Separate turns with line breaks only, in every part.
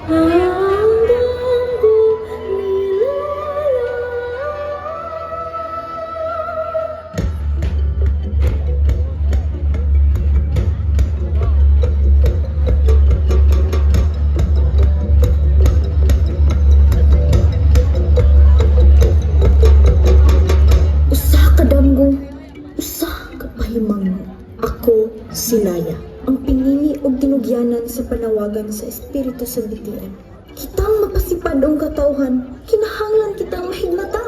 Hanggang ko nilala. Usa ka damgo, usa ka pahimangno. Ako, si Naya, ang pinili o ginugyanan sa panawagan sa Espiritu sa bitian. Kitang mapasipad ang katawhan, kinahanglan kitang mahigmata.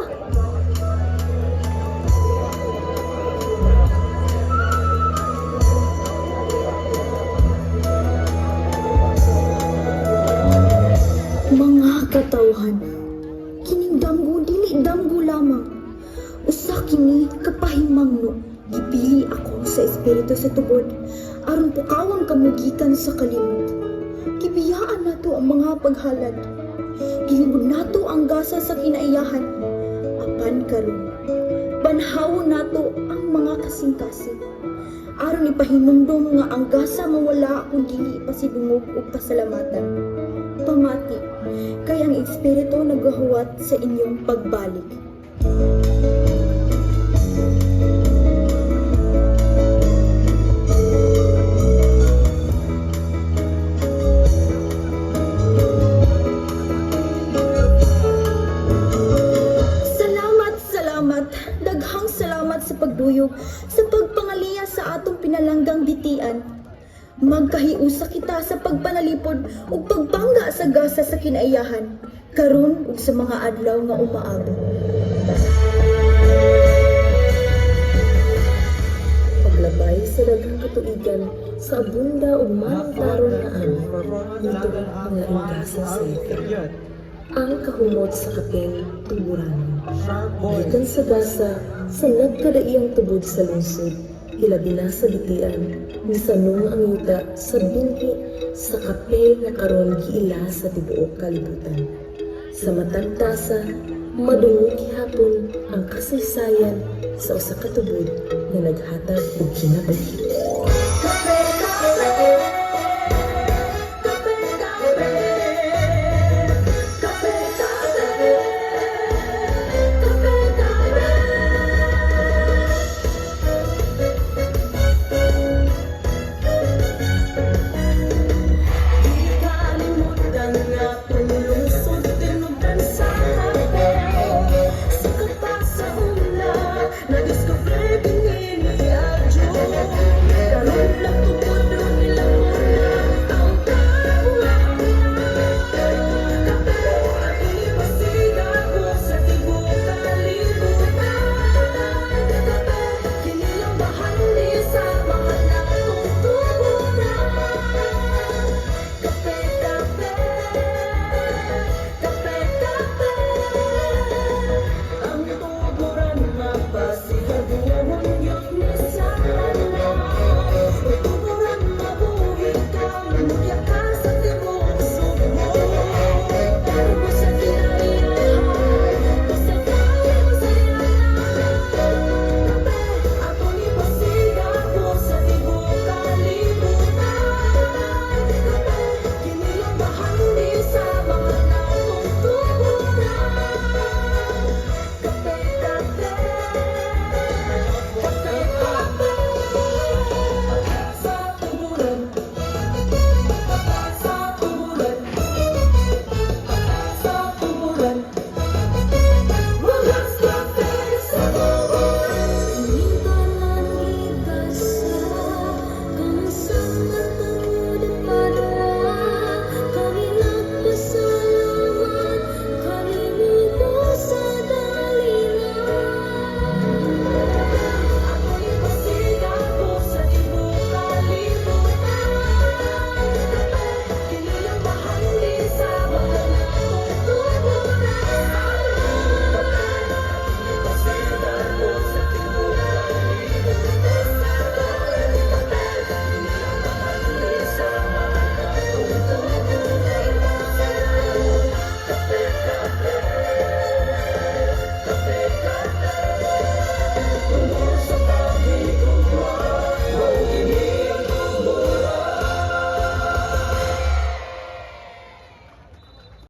Mga katawhan, kining damgo dili damgo lamang. Usa kini kapahimangno. Gipili ako sa Espiritu sa tubod aron pukawang kamugikan sa kalimot. Gibiyaan nato ang mga paghalad. Gilibod nato ang gasa sa kinaiyahan. Apan karon, banhawon nato ang mga kasing-kasing. Aron ipahinumdom nga ang gasa mawala kung dili pasidungog o pasalamatan. Pamati, kay ang Espiritu nagahuwat sa inyong pagbalik. Daghang salamat sa pagduyog, sa pagpangaliya sa atong pinalanggang bitian. Magkahiusa kita sa pagpanalipod ug pagbangga sa gasa sa kinaiyahan, karon ug sa mga adlaw nga umaabot. Paglabay sa daghang katuigan, sa abunda ug manong nga ani, dito ang laing gasa sa ito. Ang kahumot sa kapeng tuburan. Gikan sa gasa, sa nagkadaiyang tubod sa lungsod, ilabi na sa bitian, misanong ang yuta sa binhi sa kape nga karon giila sa tibuok kalibutan. Sa matang tasa, madungog gihapon ang kasaysayan sa usa ka tubod nga naghatag og kinabuhi.